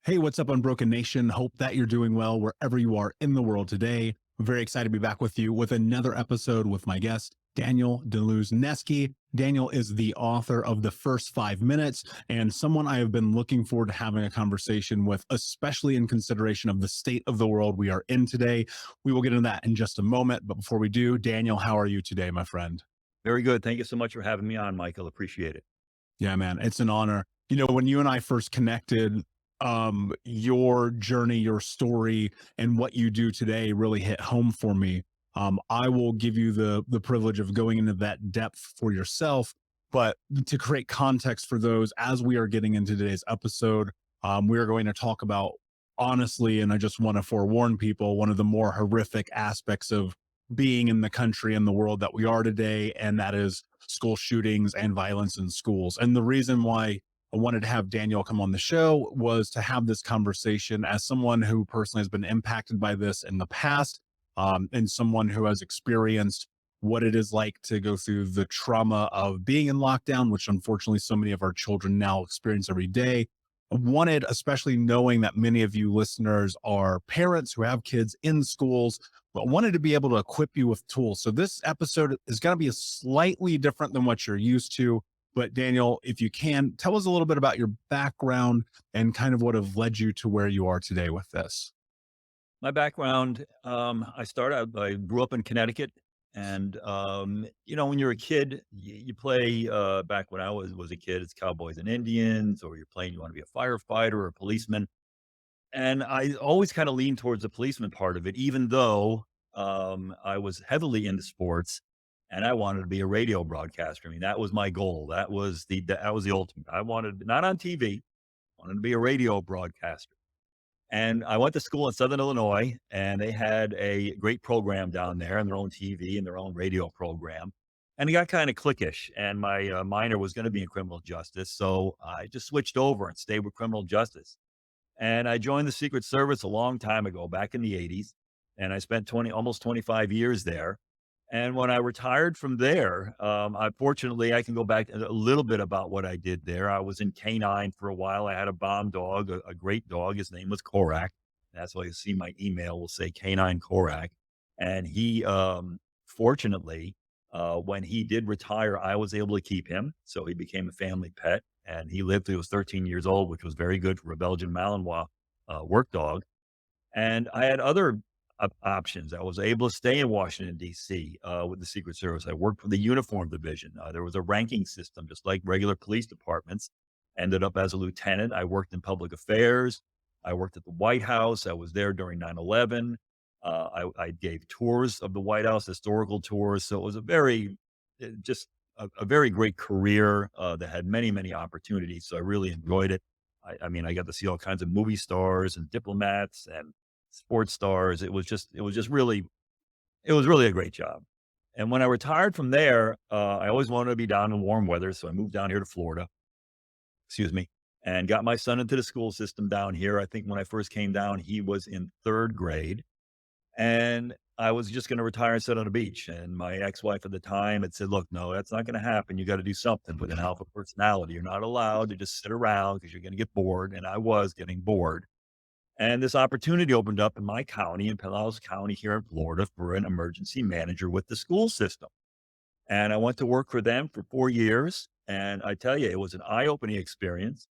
Hey, what's up, Unbroken Nation? Hope that you're doing well wherever you are in the world today. I'm very excited to be back with you with another episode with my guest, Daniel Dluzneski. Daniel is the author of The First 5 Minutes and someone I have been looking forward to having a conversation with, especially in consideration of the state of the world we are in today. We will get into that in just a moment. But before we do, Daniel, how are you today, my friend? Very good. Thank you so much for having me on, Michael. Appreciate it. Yeah, man, it's an honor. When you and I first connected, your journey, your story, and what you do today really hit home for me. I will give you the privilege of going into that depth for yourself, but to create context for those as we are getting into today's episode, we are going to talk about honestly, and I just want to forewarn people, one of the more horrific aspects of being in the country and the world that we are today, and that is school shootings and violence in schools. And the reason why I wanted to have Daniel come on the show was to have this conversation as someone who personally has been impacted by this in the past, and someone who has experienced what it is like to go through the trauma of being in lockdown, which unfortunately so many of our children now experience every day. I wanted, especially knowing that many of you listeners are parents who have kids in schools, but wanted to be able to equip you with tools. So this episode is going to be slightly different than what you're used to. But Daniel, if you can, tell us a little bit about your background and kind of what have led you to where you are today with this. My background, I grew up in Connecticut. And, when you're a kid, you play, back when I was a kid, it's cowboys and Indians, or you're playing, you want to be a firefighter or a policeman. And I always kind of leaned towards the policeman part of it, even though I was heavily into sports and I wanted to be a radio broadcaster. I mean, that was my goal. That was the ultimate. I wanted, not on TV, wanted to be a radio broadcaster. And I went to school in Southern Illinois, and they had a great program down there and their own TV and their own radio program. And it got kind of cliquish, and my minor was going to be in criminal justice. So I just switched over and stayed with criminal justice. And I joined the Secret Service a long time ago, back in the 80s. And I spent almost 25 years there. And when I retired from there, fortunately, I can go back a little bit about what I did there. I was in canine for a while. I had a bomb dog, a great dog. His name was Korak. That's why you see my email will say Canine Korak. And he, fortunately, when he did retire, I was able to keep him. So he became a family pet, and he lived till he was 13 years old, which was very good for a Belgian Malinois work dog. And I had other options. I was able to stay in Washington, D.C. With the Secret Service. I worked for the uniform division. There was a ranking system, just like regular police departments. Ended up as a lieutenant. I worked in public affairs. I worked at the White House. I was there during 9/11. I gave tours of the White House, historical tours. So it was just a very great career that had many, many opportunities. So I really enjoyed it. I mean, I got to see all kinds of movie stars and diplomats and sports stars. It was really a great job. And when I retired from there, I always wanted to be down in warm weather. So I moved down here to Florida, excuse me, and got my son into the school system down here. I think when I first came down, he was in third grade, and I was just going to retire and sit on the beach. And my ex-wife at the time had said, look, no, that's not going to happen. You got to do something with an alpha personality. You're not allowed to just sit around because you're going to get bored. And I was getting bored. And this opportunity opened up in my county, in Pinellas County here in Florida, for an emergency manager with the school system. And I went to work for them for 4 years. And I tell you, it was an eye-opening experience.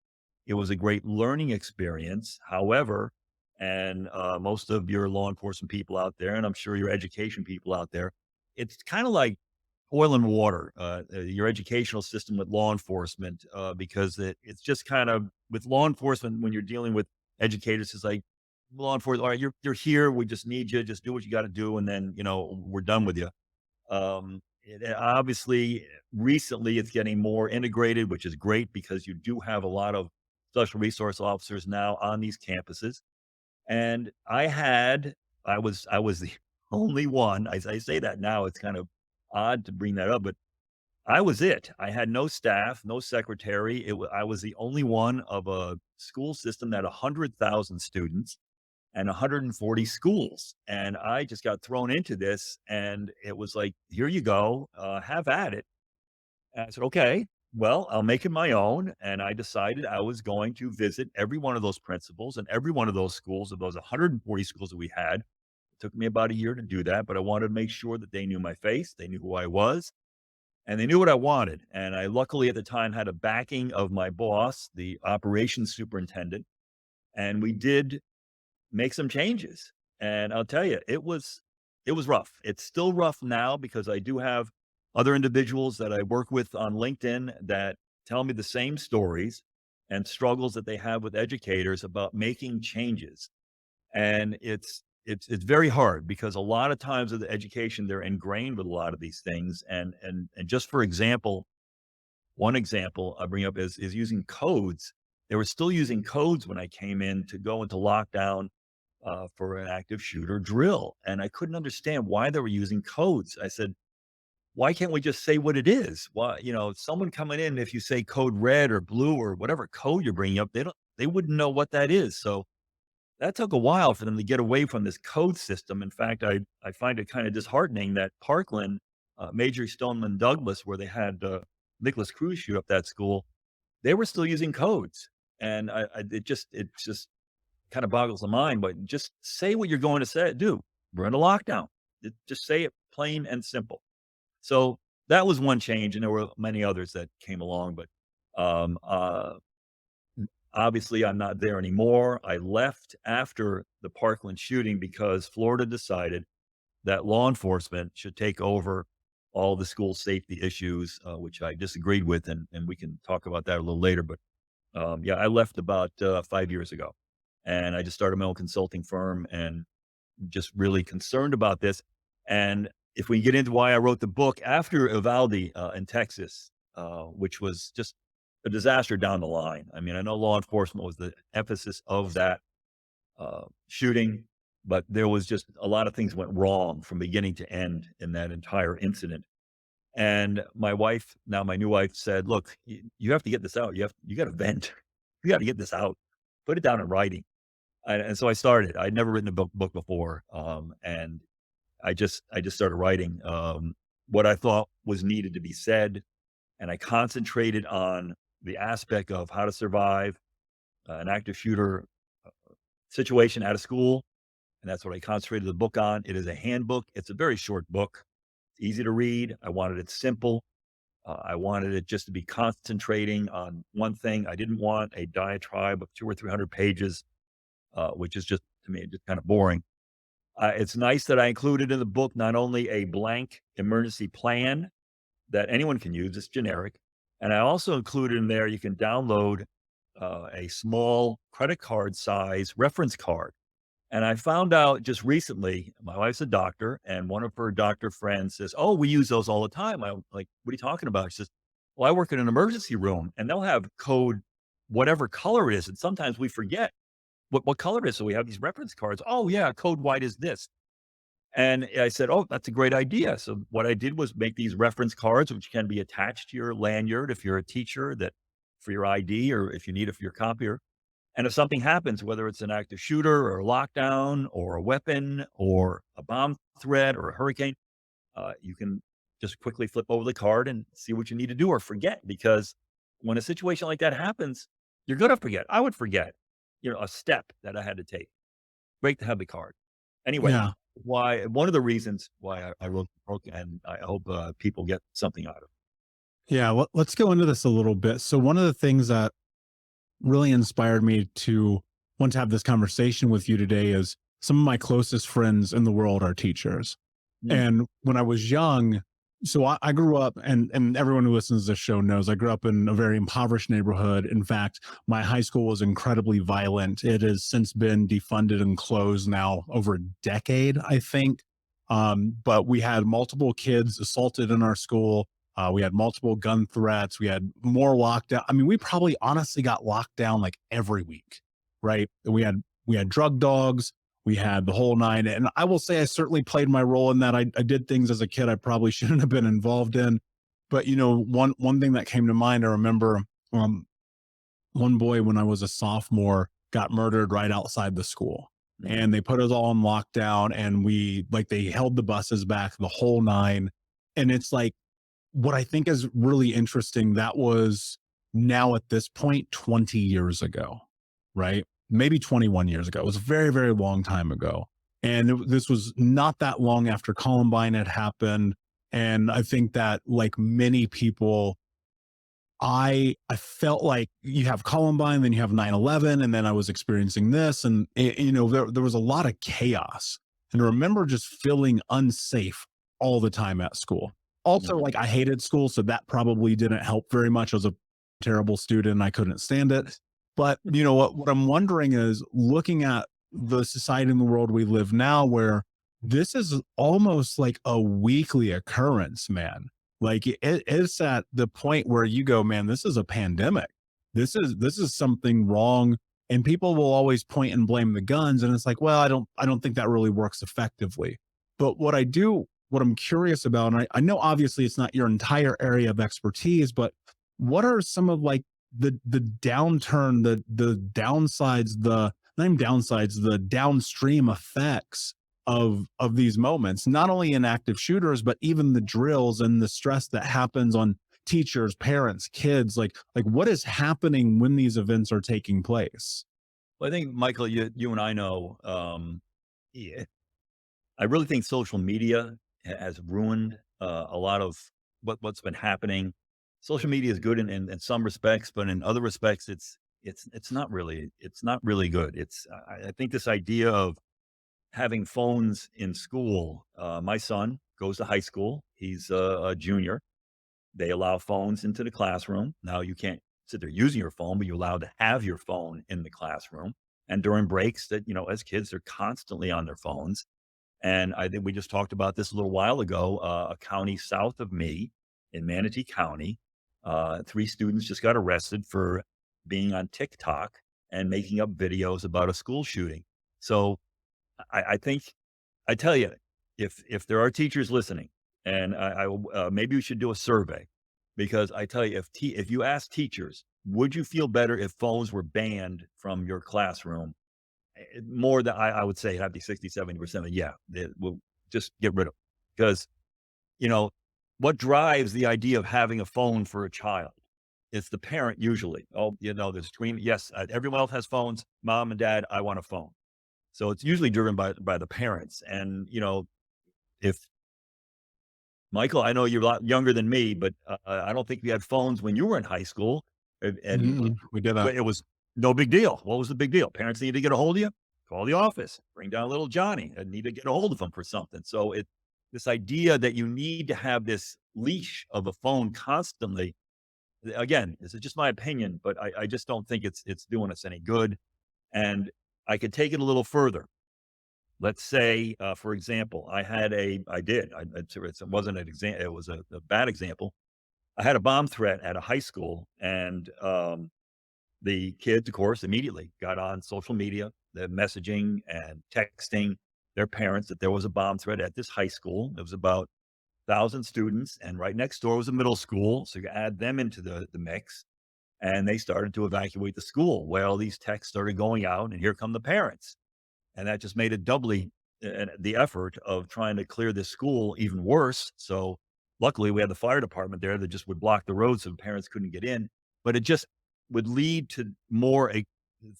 It was a great learning experience. However, and most of your law enforcement people out there, and I'm sure your education people out there, it's kind of like oil and water, your educational system with law enforcement, because it's just kind of with law enforcement when you're dealing with educators, it's like law enforcement. All right, you're here. We just need you. Just do what you got to do, and then we're done with you. Obviously, recently it's getting more integrated, which is great because you do have a lot of special resource officers now on these campuses. And I was the only one. I say that now, it's kind of odd to bring that up, but I was it. I had no staff, no secretary. I was the only one of a school system that had 100,000 students and 140 schools. And I just got thrown into this, and it was like, here you go, have at it. And I said, okay. Well, I'll make it my own. And I decided I was going to visit every one of those principals and every one of those schools, of those 140 schools that we had. It took me about a year to do that, but I wanted to make sure that they knew my face, they knew who I was, and they knew what I wanted. And I luckily at the time had a backing of my boss, the operations superintendent, and we did make some changes. And I'll tell you, it was rough. It's still rough now because I do have other individuals that I work with on LinkedIn that tell me the same stories and struggles that they have with educators about making changes. And it's very hard because a lot of times with the education, they're ingrained with a lot of these things. And just for example, one example I bring up is using codes. They were still using codes when I came in to go into lockdown for an active shooter drill. And I couldn't understand why they were using codes. I said, why can't we just say what it is? Why, someone coming in, if you say code red or blue or whatever code you're bringing up, they wouldn't know what that is. So that took a while for them to get away from this code system. In fact, I find it kind of disheartening that Parkland, Major Stoneman Douglas, where they had Nicholas Cruz shoot up that school, they were still using codes. And it just kind of boggles the mind, but just say what you're going to say, do. We're in a lockdown. Just say it plain and simple. So that was one change, and there were many others that came along, but um, uh, obviously I'm not there anymore. I left after the Parkland shooting because Florida decided that law enforcement should take over all the school safety issues, which I disagreed with, and we can talk about that a little later. But yeah, I left about 5 years ago, and I just started my own consulting firm and just really concerned about this. And if we get into why I wrote the book after Uvalde in Texas, which was just a disaster down the line. I mean, I know law enforcement was the emphasis of that shooting, but there was just a lot of things went wrong from beginning to end in that entire incident. And my wife, now my new wife, said, "Look, you have to get this out. You got to vent. You got to get this out. Put it down in writing." And so I started. I'd never written a book before, and I just started writing what I thought was needed to be said, and I concentrated on the aspect of how to survive an active shooter situation at a school, and that's what I concentrated the book on. It is a handbook. It's a very short book. It's easy to read. I wanted it simple. I wanted it just to be concentrating on one thing. I didn't want a diatribe of 200 or 300 pages, which is just to me just kind of boring. It's nice that I included in the book not only a blank emergency plan that anyone can use, it's generic. And I also included in there, you can download a small credit card size reference card. And I found out just recently, my wife's a doctor, and one of her doctor friends says, "Oh, we use those all the time." I'm like, "What are you talking about?" She says, "Well, I work in an emergency room and they'll have code, whatever color it is. And sometimes we forget what color it is. So we have these reference cards. Oh, yeah, code white is this." And I said, "Oh, that's a great idea." So what I did was make these reference cards, which can be attached to your lanyard if you're a teacher, that for your ID, or if you need it for your copier. And if something happens, whether it's an active shooter or a lockdown or a weapon or a bomb threat or a hurricane, you can just quickly flip over the card and see what you need to do or forget. Because when a situation like that happens, you're going to forget. I would forget, a step that I had to take. Great to have the card. Anyway, Yeah. why one of the reasons why I wrote the book, and I hope people get something out of it. Yeah. Let's go into this a little bit. So, one of the things that really inspired me to want to have this conversation with you today is some of my closest friends in the world are teachers. Mm, And when I was young, so I grew up, and everyone who listens to this show knows I grew up in a very impoverished neighborhood. In fact, my high school was incredibly violent. It has since been defunded and closed now over a decade, I think. But we had multiple kids assaulted in our school. We had multiple gun threats. We had more lockdown. I mean, we probably honestly got locked down like every week, right? We had drug dogs. We had the whole nine. And I will say I certainly played my role in that. I did things as a kid I probably shouldn't have been involved in. But one thing that came to mind, I remember um, one boy when I was a sophomore got murdered right outside the school. mm, And they put us all in lockdown, and they held the buses back the whole nine. And it's like what I think is really interesting, that was now at this point 20 years ago, right? Maybe 21 years ago. It was a very, very long time ago. And this was not that long after Columbine had happened. And I think that, like many people, I felt like you have Columbine, then you have 9/11, and then I was experiencing this, and there was a lot of chaos. And I remember just feeling unsafe all the time at school. Also, Mhm. like, I hated school, so that probably didn't help very much. I was a terrible student. I couldn't stand it. But what I'm wondering is, looking at the society and the world we live now, where this is almost like a weekly occurrence, man. Like, it's at the point where you go, man, this is a pandemic. This is something wrong. And people will always point and blame the guns. And it's like, well, I don't think that really works effectively. But what I'm curious about, and I know obviously it's not your entire area of expertise, but what are some of, like, the downturn, the downsides, the not even downsides, the downstream effects of these moments, not only in active shooters, but even the drills and the stress that happens on teachers, parents, kids, like what is happening when these events are taking place? Well, I think, Michael, you and I know, yeah, I really think social media has ruined a lot of what's been happening. Social media is good in some respects, but in other respects, it's not really good. I think this idea of having phones in school. My son goes to high school. He's a junior. They allow phones into the classroom. Now you can't sit there using your phone, but you're allowed to have your phone in the classroom. And during breaks, that as kids, they're constantly on their phones. And I think we just talked about this a little while ago. A county south of me in Manatee County, three students just got arrested for being on TikTok and making up videos about a school shooting. So I think, I tell you, if there are teachers listening, and maybe we should do a survey, because I tell you, if you ask teachers, would you feel better if phones were banned from your classroom? More than I would say, it'd have to be 60, 70%. Yeah, we'll just get rid of it. Because you know what drives the idea of having a phone for a child? It's the parent usually. Oh, there's screen. Yes, everyone else has phones. Mom and dad, I want a phone. So it's usually driven by the parents. And, if Michael, I know you're a lot younger than me, but I don't think we had phones when you were in high school. And We did that. it was no big deal. What was the big deal? Parents need to get a hold of you, call the office, bring down little Johnny and need to get a hold of him for something. So this idea that you need to have this leash of a phone constantly, again, this is just my opinion, but I just don't think it's doing us any good. And I could take it a little further. Let's say, for example, it wasn't an example, it was a bad example. I had a bomb threat at a high school, and the kids, of course, immediately got on social media, the messaging and texting their parents that there was a bomb threat at this high school. It was about 1,000 students, and right next door was a middle school. So you add them into the mix, and they started to evacuate the school. Well, these texts started going out, and here come the parents. And that just made it doubly the effort of trying to clear this school even worse. So luckily we had the fire department there that just would block the road so parents couldn't get in. But it just would lead to more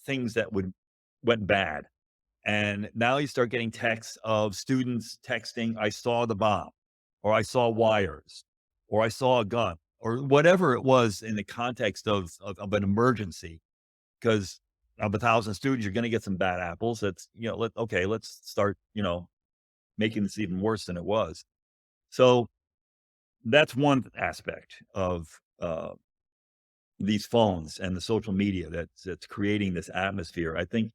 things that went bad. And now you start getting texts of students texting, I saw the bomb, or I saw wires, or I saw a gun, or whatever it was in the context of an emergency. Because of 1,000 students, you're going to get some bad apples. That's, let's start, making this even worse than it was. So that's one aspect of these phones and the social media that's creating this atmosphere. I think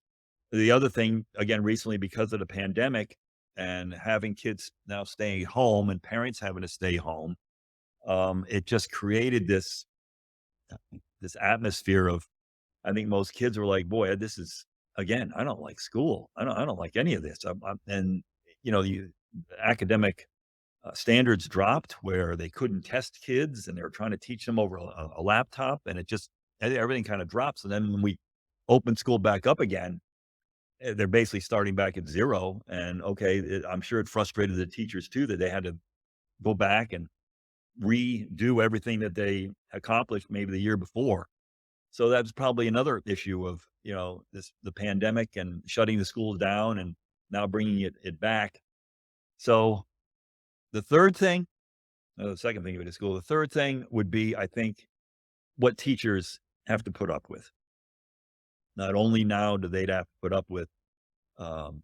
the other thing, again, recently, because of the pandemic and having kids now staying home and parents having to stay home, it just created this atmosphere of, I think most kids were like, "Boy, this is, again, I don't like school. I don't like any of this." And the academic standards dropped where they couldn't test kids, and they were trying to teach them over a laptop, and everything kind of drops. And then when we open school back up again, they're basically starting back at zero. And okay, I'm sure it frustrated the teachers too that they had to go back and redo everything that they accomplished maybe the year before. So that's probably another issue of, the pandemic and shutting the schools down and now bringing it back. So the third thing, the second thing of it is school. The third thing would be, I think, what teachers have to put up with. Not only now do they have to put up with um,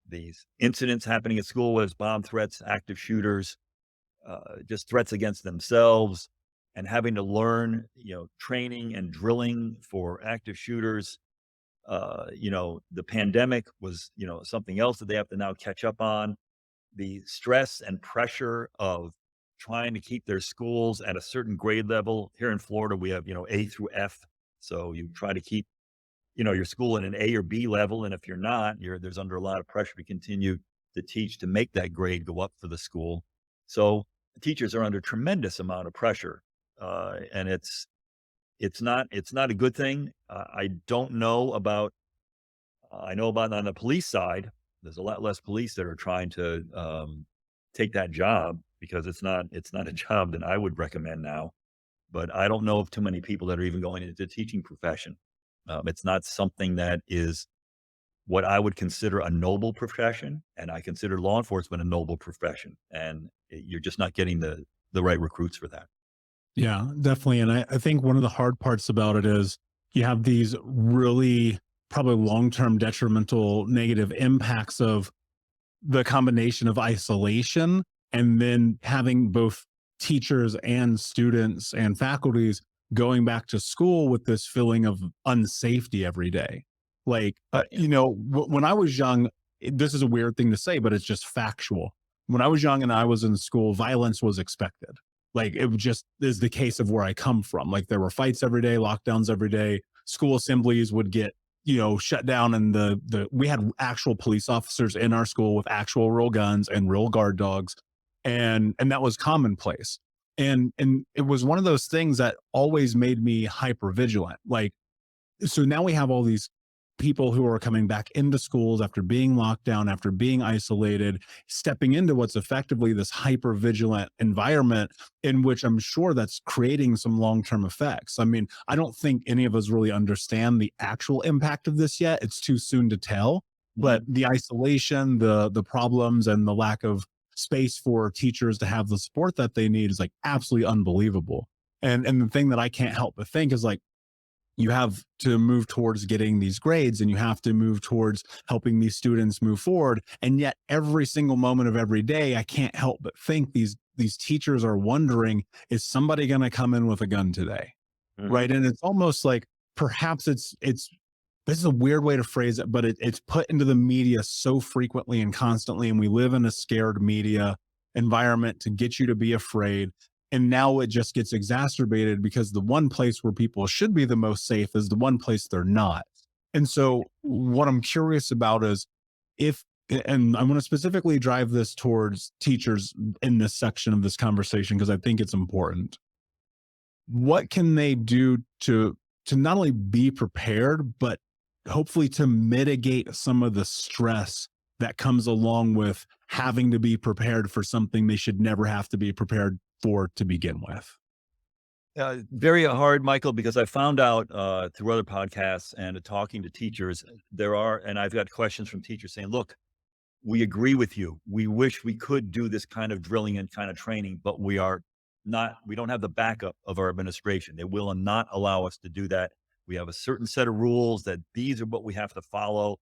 these incidents happening at school, whether it's bomb threats, active shooters, just threats against themselves, and having to learn, training and drilling for active shooters. The pandemic was, something else that they have to now catch up on. The stress and pressure of trying to keep their schools at a certain grade level. Here in Florida, we have, A through F. So you try to keep, your school in an A or B level. And if you're not, there's under a lot of pressure to continue to teach to make that grade go up for the school. So teachers are under tremendous amount of pressure. And it's not a good thing. I don't know about, I know about on the police side, there's a lot less police that are trying to take that job because it's not a job that I would recommend now. But I don't know of too many people that are even going into the teaching profession. It's not something that is what I would consider a noble profession, and I consider law enforcement a noble profession. And you're just not getting the right recruits for that. Yeah, definitely. And I think one of the hard parts about it is you have these really probably long-term detrimental negative impacts of the combination of isolation and then having both teachers and students and faculties going back to school with this feeling of unsafety every day. Like, Yeah. when I was young, this is a weird thing to say, but it's just factual. When I was young and I was in school, violence was expected. Like, it just is the case of where I come from. Like, there were fights every day, lockdowns every day. School assemblies would get shut down, and we had actual police officers in our school with actual real guns and real guard dogs, and that was commonplace. And it was one of those things that always made me hyper vigilant. Like, so now we have all these people who are coming back into schools after being locked down, after being isolated, stepping into what's effectively this hyper vigilant environment in which I'm sure that's creating some long-term effects. I mean, I don't think any of us really understand the actual impact of this yet. It's too soon to tell, but Mhm. the isolation, the problems, and the lack of space for teachers to have the support that they need is like absolutely unbelievable. And the thing that I can't help but think is like, you have to move towards getting these grades and you have to move towards helping these students move forward, and yet every single moment of every day I can't help but think these teachers are wondering, is somebody going to come in with a gun today? Mhm. Right? And it's almost like perhaps it's this is a weird way to phrase it, but it's put into the media so frequently and constantly, and we live in a scared media environment to get you to be afraid. And now it just gets exacerbated because the one place where people should be the most safe is the one place they're not. And so, what I'm curious about is if, and I want to specifically drive this towards teachers in this section of this conversation because I think it's important. What can they do to not only be prepared, but hopefully to mitigate some of the stress that comes along with having to be prepared for something they should never have to be prepared for to begin with? Very hard, Michael, because I found out through other podcasts and talking to teachers, and I've got questions from teachers saying, look, we agree with you. We wish we could do this kind of drilling and kind of training, but we don't have the backup of our administration. They will not allow us to do that. We have a certain set of rules that these are what we have to follow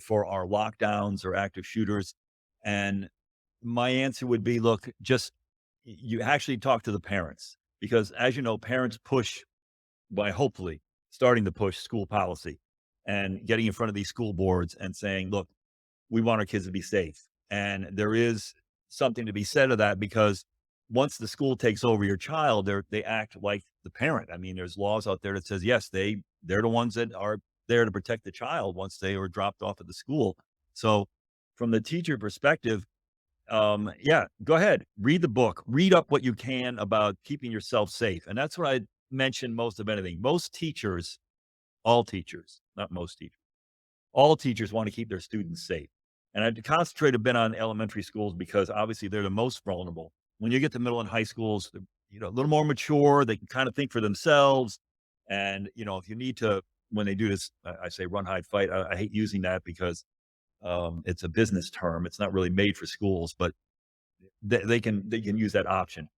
for our lockdowns or active shooters. And my answer would be, look, just you actually talk to the parents because as you know, parents push by hopefully starting to push school policy and getting in front of these school boards and saying, look, we want our kids to be safe. And there is something to be said of that because once the school takes over your child, they act like the parent. I mean, there's laws out there that says, yes, they're the ones that are there to protect the child once they are dropped off at the school. So from the teacher perspective, yeah, go ahead, read the book, read up what you can about keeping yourself safe. And that's what I mentioned most of anything. Most teachers, all teachers, not most teachers, all teachers want to keep their students safe. And I concentrate a bit on elementary schools because obviously they're the most vulnerable. when you get to middle and high schools, they're, a little more mature. They can kind of think for themselves. And, if you need to, when they do this, I say run, hide, fight. I hate using that because it's a business term. It's not really made for schools, but they can use that option.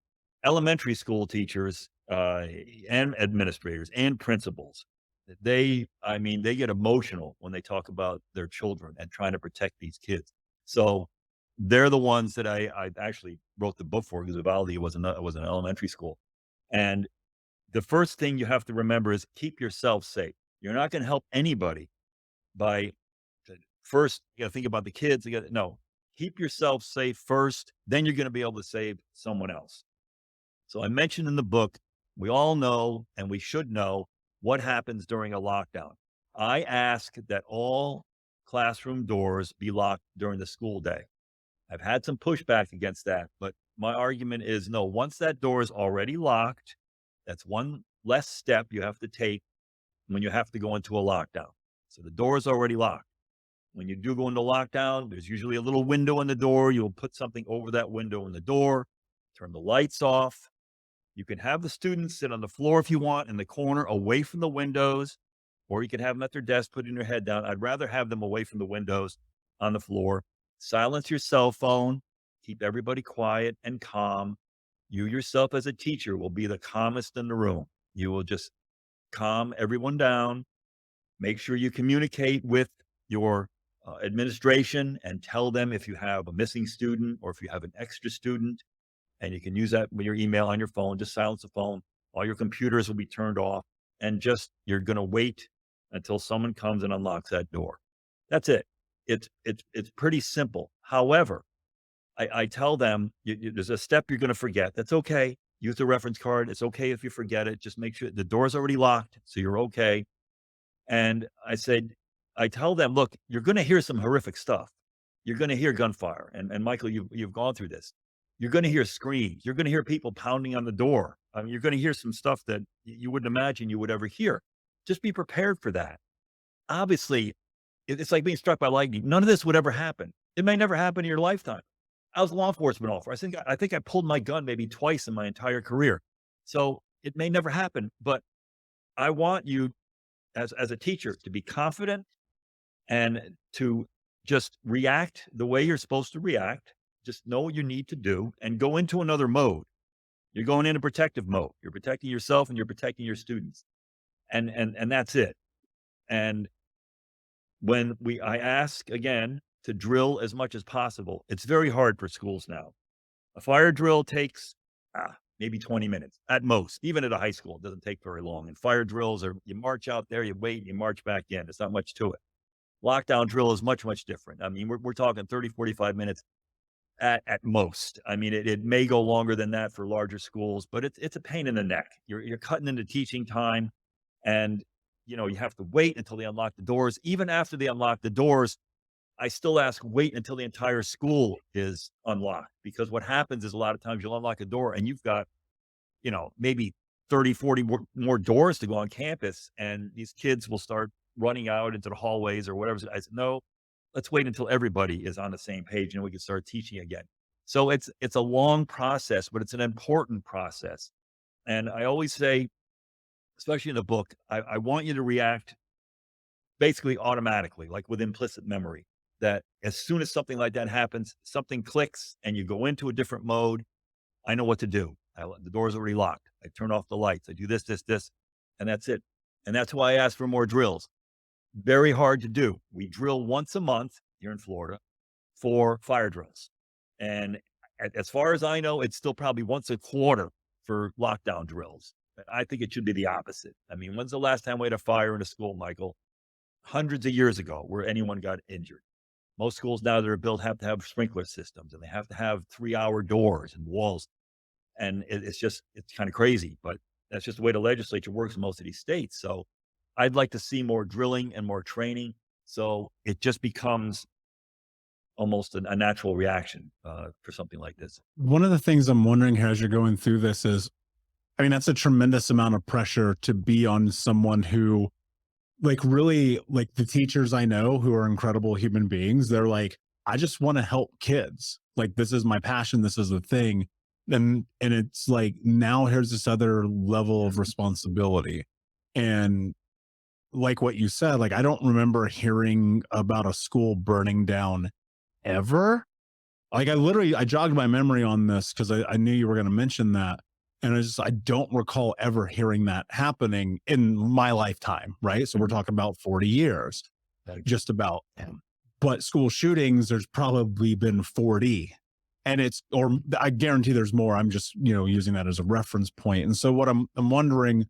Elementary school teachers and administrators and principals, they get emotional when they talk about their children and trying to protect these kids. So they're the ones that I actually wrote the book for, because Uvalde was an elementary school. And the first thing you have to remember is keep yourself safe. You're not going to help anybody by first, you got to think about the kids. No, keep yourself safe first. Then you're going to be able to save someone else. So I mentioned in the book, we all know, and we should know, what happens during a lockdown. I ask that all classroom doors be locked during the school day. I've had some pushback against that, but my argument is no, once that door is already locked, that's one less step you have to take when you have to go into a lockdown. So the door is already locked. When you do go into lockdown, there's usually a little window in the door. You'll put something over that window in the door, turn the lights off. You can have the students sit on the floor if you want, in the corner away from the windows, or you can have them at their desk putting their head down. I'd rather have them away from the windows on the floor. Silence your cell phone. Keep everybody quiet and calm. You yourself as a teacher will be the calmest in the room. You will just calm everyone down. Make sure you communicate with your administration and tell them if you have a missing student or if you have an extra student. And you can use that with your email on your phone. Just silence the phone. All your computers will be turned off. And just, you're going to wait until someone comes and unlocks that door. That's it. It's pretty simple. However, I tell them there's a step you're going to forget. That's okay. Use the reference card. It's okay if you forget it. Just make sure the door's already locked, so you're okay. And I tell them, look, you're going to hear some horrific stuff. You're going to hear gunfire. And Michael, you've gone through this. You're going to hear screams. You're going to hear people pounding on the door. I mean, you're going to hear some stuff that you wouldn't imagine you would ever hear. Just be prepared for that. Obviously, it's like being struck by lightning. None of this would ever happen. It may never happen in your lifetime. I was a law enforcement officer. I think I pulled my gun maybe twice in my entire career. So it may never happen, but I want you as a teacher to be confident and to just react the way you're supposed to react. Just know what you need to do and go into another mode. You're going into protective mode. You're protecting yourself and you're protecting your students. And that's it. And when I ask again to drill as much as possible, it's very hard for schools now. A fire drill takes maybe 20 minutes at most. Even at a high school, it doesn't take very long. And fire drills are, you march out there, you wait, you march back in. It's not much to it. Lockdown drill is much, much different. I mean, we're talking 30, 45 minutes at most. I mean, it may go longer than that for larger schools, but it's a pain in the neck. You're cutting into teaching time, and you have to wait until they unlock the doors. Even after they unlock the doors, I still ask, wait until the entire school is unlocked, because what happens is a lot of times you'll unlock a door and you've got, maybe 30, 40 more doors to go on campus, and these kids will start running out into the hallways or whatever. I said, no, let's wait until everybody is on the same page and we can start teaching again. So it's a long process, but it's an important process. And I always say, especially in the book, I want you to react basically automatically, like with implicit memory, that as soon as something like that happens, something clicks and you go into a different mode. I know what to do. The door's already locked. I turn off the lights. I do this, and that's it. And that's why I ask for more drills. Very hard to do. We drill once a month here in Florida for fire drills. And as far as I know, it's still probably once a quarter for lockdown drills. I think it should be the opposite. I mean, when's the last time we had a fire in a school, Michael? Hundreds of years ago, where anyone got injured. Most schools now that are built have to have sprinkler systems, and they have to have 3-hour doors and walls. And it's kind of crazy, but that's just the way the legislature works in most of these states. So I'd like to see more drilling and more training, so it just becomes almost a natural reaction for something like this. One of the things I'm wondering here as you're going through this is, I mean, that's a tremendous amount of pressure to be on someone who, really, the teachers I know who are incredible human beings, they're like, I just want to help kids. Like, this is my passion. This is the thing. And it's like, now here's this other level of responsibility. And like what you said, like, I don't remember hearing about a school burning down ever. Like, I jogged my memory on this because I knew you were going to mention that. And I don't recall ever hearing that happening in my lifetime. Right. So we're Mhm. talking about 40 years, Like, just about. But school shootings, there's probably been 40. And or I guarantee there's more. I'm just, using that as a reference point. And so what I'm wondering,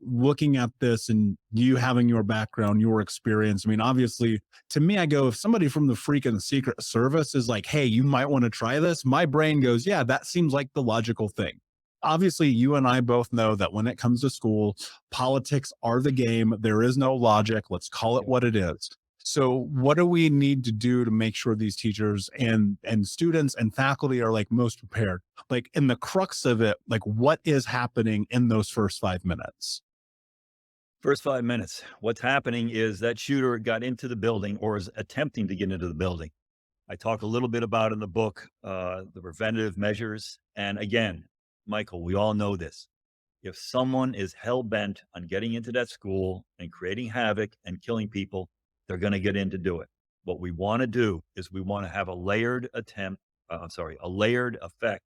looking at this and you having your background, your experience, I mean, obviously, to me, I go, if somebody from the freaking Secret Service is like, hey, you might want to try this, my brain goes, yeah, that seems like the logical thing. Obviously, you and I both know that when it comes to school, politics are the game. There is no logic. Let's call it yeah. what it is. So what do we need to do to make sure these teachers and students and faculty are like most prepared? Like, in the crux of it, like, what is happening in those first 5 minutes? First 5 minutes. What's happening is that shooter got into the building or is attempting to get into the building. I talk a little bit about in the book the preventative measures. And again, Michael, we all know this. If someone is hell bent on getting into that school and creating havoc and killing people, they're going to get in to do it. What we want to do is we want to have a layered a layered effect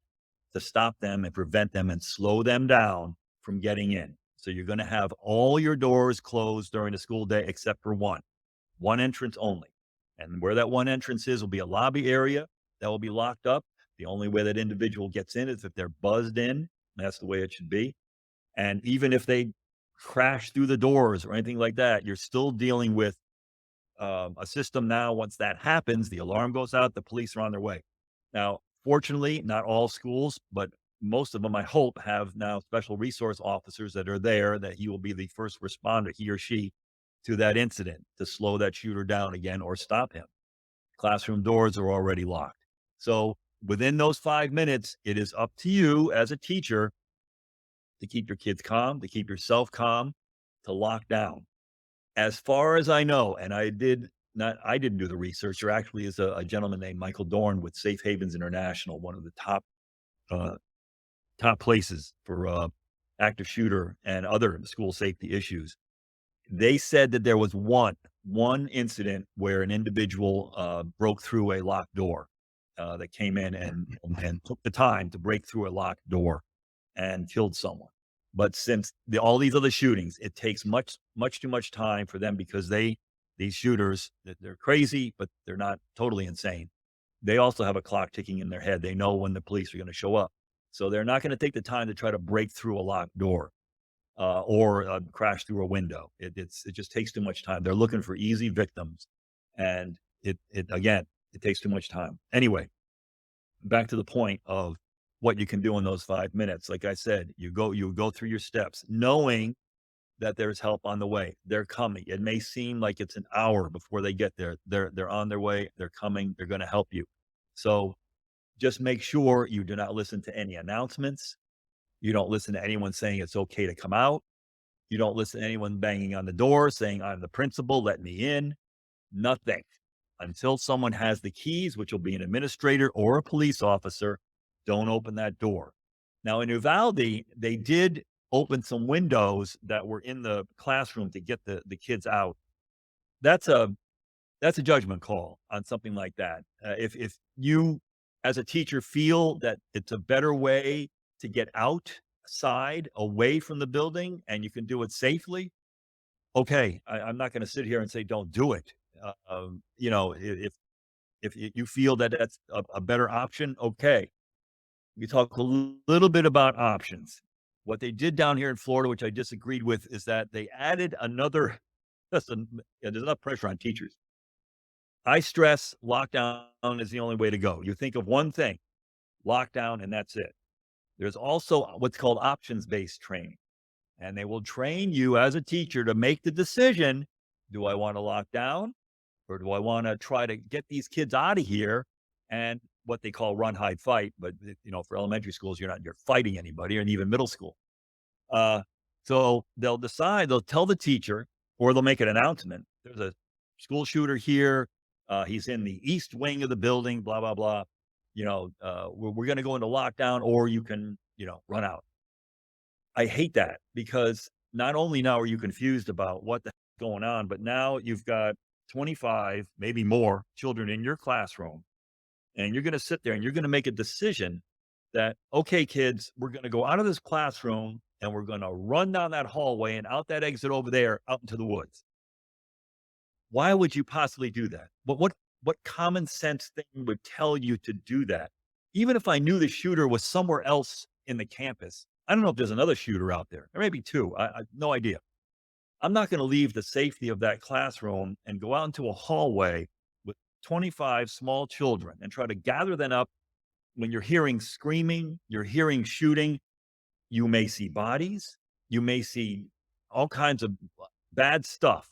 to stop them and prevent them and slow them down from getting in. So you're going to have all your doors closed during the school day except for one entrance only. And where that one entrance is will be a lobby area that will be locked up. The only way that individual gets in is if they're buzzed in. That's the way it should be. And even if they crash through the doors or anything like that, you're still dealing with a system now. Once that happens, the alarm goes out, the police are on their way. Now, fortunately, not all schools, but most of them, I hope, have now special resource officers that are there that he will be the first responder, he or she, to that incident to slow that shooter down again or stop him. Classroom doors are already locked. So within those 5 minutes, it is up to you as a teacher to keep your kids calm, to keep yourself calm, to lock down. As far as I know, and I didn't do the research. There actually is a gentleman named Michael Dorn with Safe Havens International, one of the uh, top places for active shooter and other school safety issues. They said that there was one incident where an individual broke through a locked door that came in and took the time to break through a locked door and killed someone. But since all these other shootings, it takes much too much time for them because these shooters, they're crazy, but they're not totally insane. They also have a clock ticking in their head. They know when the police are going to show up. So they're not going to take the time to try to break through a locked door or crash through a window. It just takes too much time. They're looking for easy victims. And it takes too much time. Anyway, back to the point of what you can do in those 5 minutes. Like I said, you go through your steps, knowing that there's help on the way. They're coming. It may seem like it's an hour before they get there. They're on their way. They're coming. They're going to help you. So just make sure you do not listen to any announcements. You don't listen to anyone saying it's okay to come out. You don't listen to anyone banging on the door saying, I'm the principal, let me in. Nothing until someone has the keys, which will be an administrator or a police officer. Don't open that door. Now, in Uvalde, they did open some windows that were in the classroom to get the kids out. That's a judgment call on something like that. If you, as a teacher, feel that it's a better way to get outside, away from the building, and you can do it safely, okay. I'm not going to sit here and say don't do it. If you feel that that's a better option, okay. We talk a little bit about options. What they did down here in Florida, which I disagreed with, is that they added another. Listen, there's enough pressure on teachers. I stress lockdown is the only way to go. You think of one thing, lockdown, and that's it. There's also what's called options based training, and they will train you as a teacher to make the decision: do I want to lock down? Or do I want to try to get these kids out of here and what they call run, hide, fight? But for elementary schools, you're fighting anybody, and even middle school. Uh, so they'll decide. They'll tell the teacher, or they'll make an announcement. There's a school shooter here. He's in the east wing of the building. Blah blah blah. we're going to go into lockdown, or you can, run out. I hate that because not only now are you confused about what the heck is going on, but now you've got 25, maybe more children in your classroom, and you're going to sit there and you're going to make a decision that, okay, kids, we're going to go out of this classroom and we're going to run down that hallway and out that exit over there out into the woods. Why would you possibly do that? What common sense thing would tell you to do that? Even if I knew the shooter was somewhere else in the campus, I don't know if there's another shooter out there. There may be two. I no idea. I'm not going to leave the safety of that classroom and go out into a hallway with 25 small children and try to gather them up. When you're hearing screaming, you're hearing shooting, you may see bodies, you may see all kinds of bad stuff.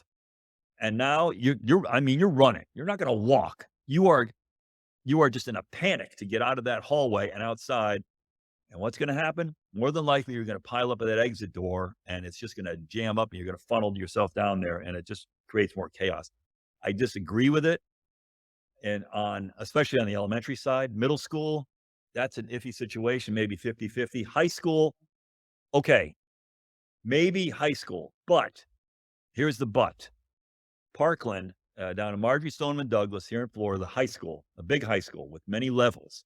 And now you're running. You're not going to walk. You are just in a panic to get out of that hallway and outside. And what's going to happen? More than likely, you're going to pile up at that exit door and it's just going to jam up and you're going to funnel yourself down there and it just creates more chaos. I disagree with it. And especially on the elementary side, middle school, that's an iffy situation, maybe 50-50. High school, okay, maybe high school, but here's the but. Parkland, down in Marjorie Stoneman Douglas here in Florida, high school, a big high school with many levels.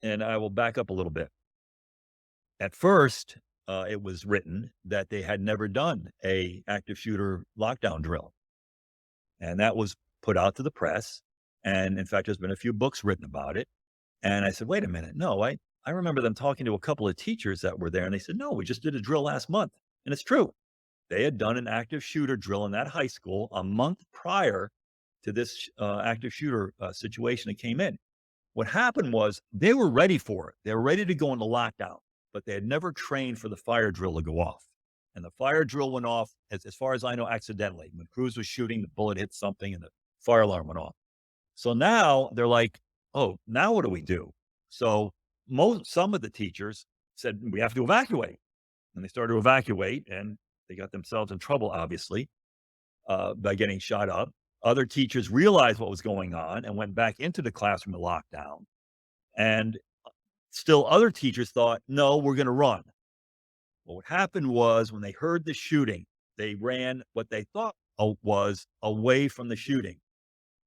And I will back up a little bit. At first, it was written that they had never done a active shooter lockdown drill. And that was put out to the press. And in fact, there's been a few books written about it. And I said, wait a minute. No, I remember them talking to a couple of teachers that were there. And they said, no, we just did a drill last month. And it's true. They had done an active shooter drill in that high school a month prior to this active shooter situation that came in. What happened was they were ready for it. They were ready to go into lockdown, but they had never trained for the fire drill to go off. And the fire drill went off, as far as I know, accidentally. When Cruz was shooting, the bullet hit something and the fire alarm went off. So now they're like, oh, now what do we do? So some of the teachers said, we have to evacuate. And they started to evacuate and they got themselves in trouble, obviously, by getting shot up. Other teachers realized what was going on and went back into the classroom to lockdown. And still other teachers thought, no, we're going to run. Well, what happened was when they heard the shooting, they ran what they thought was away from the shooting.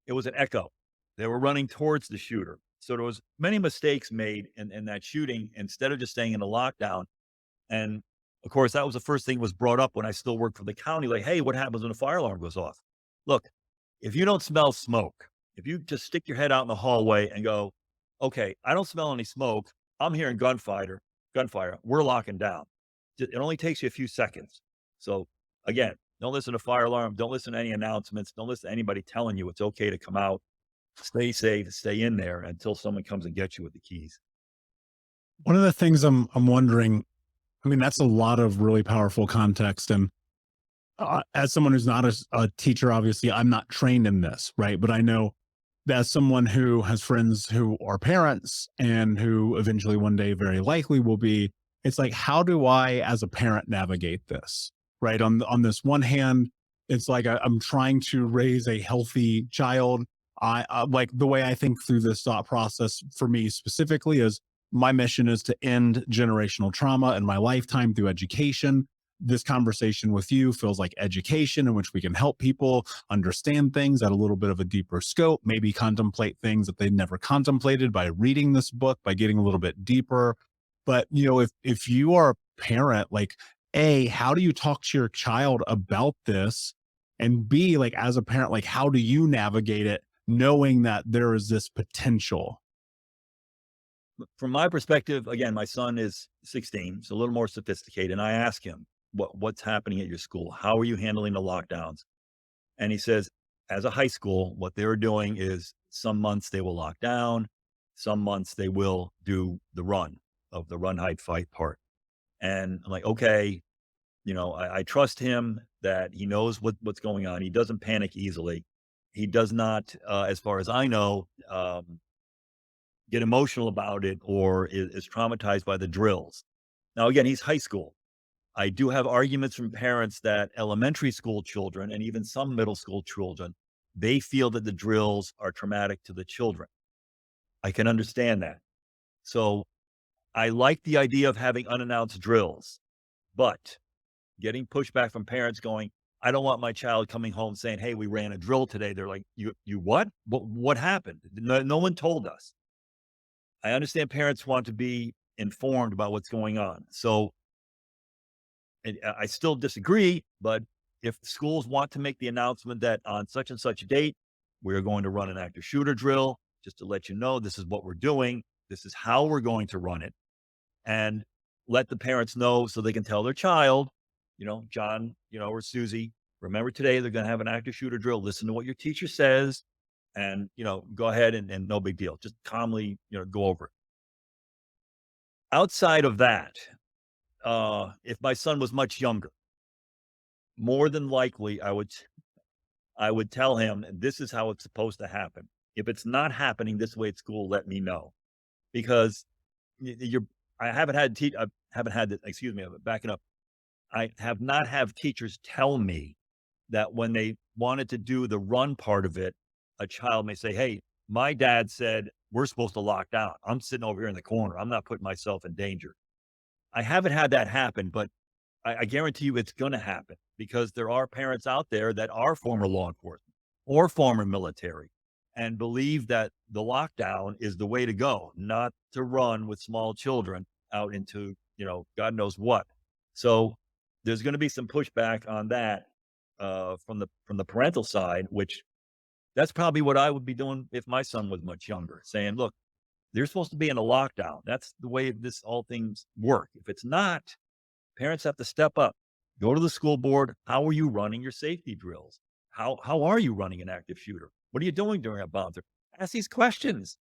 It was an echo. They were running towards the shooter. So there was many mistakes made in that shooting instead of just staying in a lockdown. And of course, that was the first thing was brought up when I still worked for the county. Like, hey, what happens when a fire alarm goes off? Look, if you don't smell smoke, if you just stick your head out in the hallway and go, okay, I don't smell any smoke. I'm hearing gunfire. We're locking down. It only takes you a few seconds. So again, don't listen to fire alarm. Don't listen to any announcements. Don't listen to anybody telling you it's okay to come out. Stay safe, stay in there until someone comes and gets you with the keys. One of the things I'm wondering, I mean, that's a lot of really powerful context. And as someone who's not a teacher, obviously, I'm not trained in this, right? But I know that as someone who has friends who are parents and who eventually one day very likely will be, it's like, how do I, as a parent, navigate this, right? On this one hand, it's like I'm trying to raise a healthy child. I like the way I think through this thought process for me specifically is my mission is to end generational trauma in my lifetime through education. This conversation with you feels like education in which we can help people understand things at a little bit of a deeper scope, maybe contemplate things that they never contemplated by reading this book, by getting a little bit deeper. But, if you are a parent, like, A, how do you talk to your child about this? And B, like, as a parent, like, how do you navigate it knowing that there is this potential? From my perspective, again, my son is 16, so a little more sophisticated. And I ask him, what's happening at your school? How are you handling the lockdowns? And he says, as a high school, what they're doing is some months they will lock down, some months they will do the run of the run, hide, fight part. And I'm like, okay, I trust him that he knows what's going on. He doesn't panic easily. He does not, as far as I know, get emotional about it or is traumatized by the drills. Now, again, he's high school. I do have arguments from parents that elementary school children and even some middle school children, they feel that the drills are traumatic to the children. I can understand that. So I like the idea of having unannounced drills, but getting pushback from parents going, I don't want my child coming home saying, hey, we ran a drill today. They're like, you what? What happened? No one told us. I understand parents want to be informed about what's going on. So I still disagree, but if schools want to make the announcement that on such and such a date, we're going to run an active shooter drill, just to let you know, this is what we're doing. This is how we're going to run it. And let the parents know so they can tell their child, John, or Susie, remember today they're going to have an active shooter drill. Listen to what your teacher says and, go ahead and no big deal. Just calmly, go over it. Outside of that, if my son was much younger, more than likely I would tell him this is how it's supposed to happen. If it's not happening this way at school, let me know, because you're. I haven't had I haven't had the, excuse me, backing up. I have not have teachers tell me that when they wanted to do the run part of it, a child may say, "Hey, my dad said we're supposed to lock down. I'm sitting over here in the corner. I'm not putting myself in danger." I haven't had that happen, but I guarantee you it's going to happen because there are parents out there that are former law enforcement or former military and believe that the lockdown is the way to go, not to run with small children out into, God knows what. So there's going to be some pushback on that from the parental side, which that's probably what I would be doing if my son was much younger, saying, look, they're supposed to be in a lockdown. That's the way all things work. If it's not, parents have to step up. Go to the school board. How are you running your safety drills? How are you running an active shooter? What are you doing during a bomb threat? Ask these questions.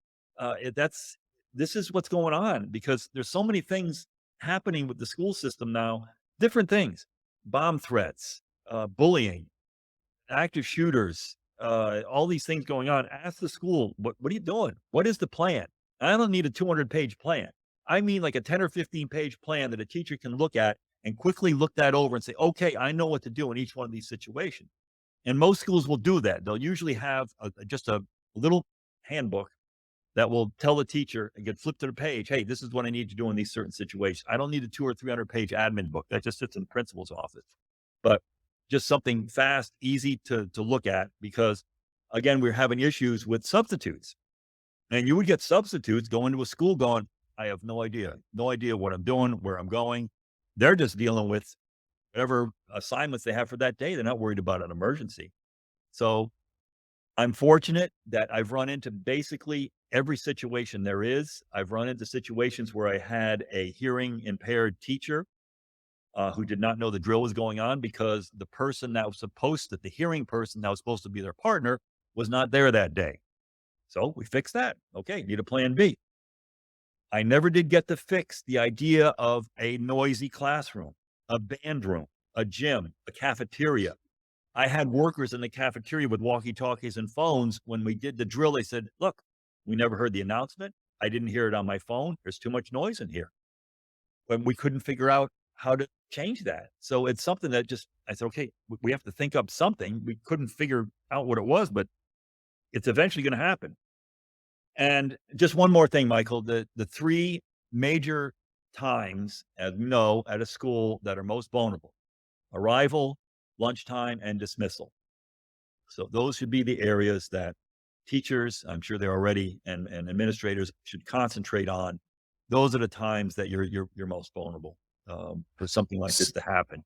This is what's going on because there's so many things happening with the school system now. Different things, bomb threats, bullying, active shooters, all these things going on. Ask the school, what are you doing? What is the plan? I don't need a 200-page plan. I mean like a 10 or 15-page plan that a teacher can look at and quickly look that over and say, okay, I know what to do in each one of these situations. And most schools will do that. They'll usually have just a little handbook that will tell the teacher and get flipped to the page. Hey, this is what I need to do in these certain situations. I don't need a 200 or 300-page admin book that just sits in the principal's office, but just something fast, easy to look at because again, we're having issues with substitutes. And you would get substitutes going to a school going, I have no idea what I'm doing, where I'm going. They're just dealing with whatever assignments they have for that day. They're not worried about an emergency. So I'm fortunate that I've run into basically every situation there is. I've run into situations where I had a hearing impaired teacher who did not know the drill was going on because the hearing person that was supposed to be their partner was not there that day. So we fixed that. Okay, need a plan B. I never did get to fix the idea of a noisy classroom, a band room, a gym, a cafeteria. I had workers in the cafeteria with walkie-talkies and phones. When we did the drill, they said, look, we never heard the announcement. I didn't hear it on my phone. There's too much noise in here. But we couldn't figure out how to change that. So it's something that I said, okay, we have to think up something. We couldn't figure out what it was, but it's eventually going to happen. And just one more thing, Michael, the three major times, as you know, at a school that are most vulnerable: arrival, lunchtime, and dismissal. So those should be the areas that teachers, I'm sure they're already, and administrators should concentrate on. Those are the times that you're most vulnerable for something like this to happen.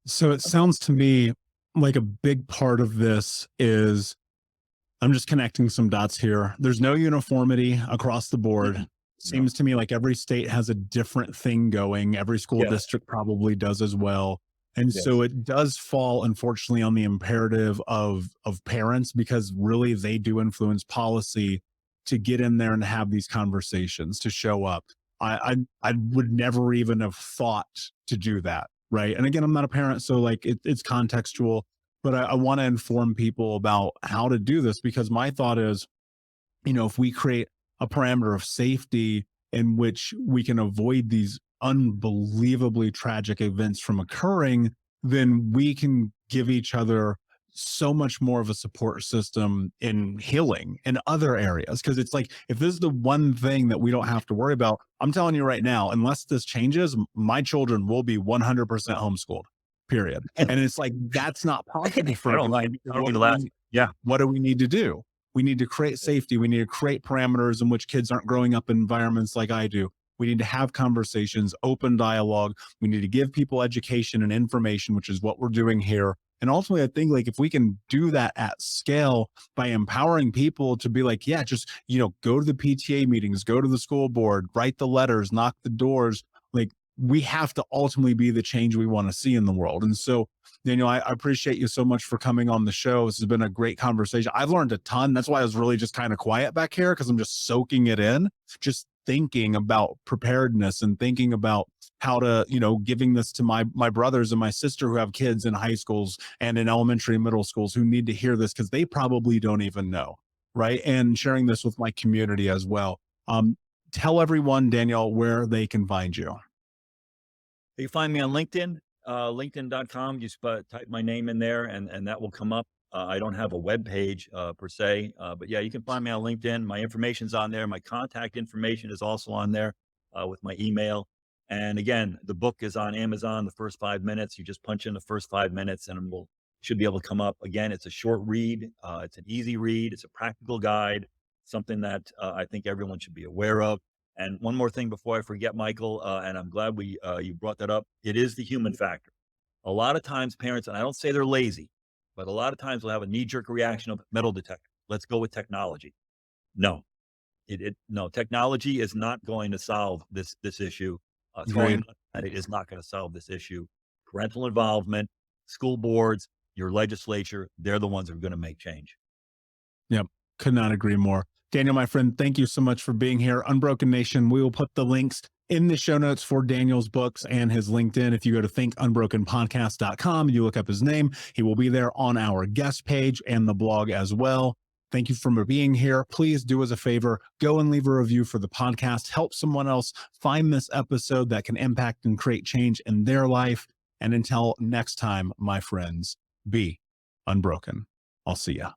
So it sounds to me like a big part of this is, I'm just connecting some dots here. There's no uniformity across the board. Seems to me like every state has a different thing going. Every school district probably does as well. And so it does fall, unfortunately, on the imperative of parents, because really they do influence policy, to get in there and have these conversations, to show up. I would never even have thought to do that. Right. And again, I'm not a parent, so like it's contextual. But I want to inform people about how to do this, because my thought is, if we create a parameter of safety in which we can avoid these unbelievably tragic events from occurring, then we can give each other so much more of a support system in healing in other areas. Cause it's like, if this is the one thing that we don't have to worry about, I'm telling you right now, unless this changes, my children will be 100% homeschooled, period. And it's like, that's not possible for I don't everybody. mind. I don't mean to laugh. Yeah. What do we need to do? We need to create safety. We need to create parameters in which kids aren't growing up in environments like I do. We need to have conversations, open dialogue. We need to give people education and information, which is what we're doing here. And ultimately, I think like if we can do that at scale by empowering people to be like, yeah, just, go to the PTA meetings, go to the school board, write the letters, knock the doors. Like, we have to ultimately be the change we want to see in the world. And so, Daniel, I appreciate you so much for coming on the show. This has been a great conversation. I've learned a ton. That's why I was really just kind of quiet back here, because I'm just soaking it in, just thinking about preparedness and thinking about how to, giving this to my brothers and my sister who have kids in high schools and in elementary and middle schools who need to hear this because they probably don't even know, right? And sharing this with my community as well. Tell everyone, Daniel, where they can find you. You can find me on LinkedIn, linkedin.com. You type my name in there and that will come up. I don't have a web page per se, but yeah, you can find me on LinkedIn. My information's on there. My contact information is also on there with my email. And again, the book is on Amazon, The First 5 Minutes. You just punch in the first 5 minutes and it should be able to come up. Again, it's a short read. It's an easy read. It's a practical guide, something that I think everyone should be aware of. And one more thing before I forget, Michael, and I'm glad you brought that up. It is the human factor. A lot of times parents, and I don't say they're lazy, but a lot of times we'll have a knee-jerk reaction of metal detector. Let's go with technology. No, no, technology is not going to solve this issue. Throwing Agreed. money at it is not going to solve this issue. Parental involvement, school boards, your legislature, they're the ones that are going to make change. Yep. Could not agree more. Daniel, my friend, thank you so much for being here. Unbroken Nation, we will put the links in the show notes for Daniel's books and his LinkedIn. If you go to thinkunbrokenpodcast.com, you look up his name, he will be there on our guest page and the blog as well. Thank you for being here. Please do us a favor, go and leave a review for the podcast. Help someone else find this episode that can impact and create change in their life. And until next time, my friends, be unbroken. I'll see ya.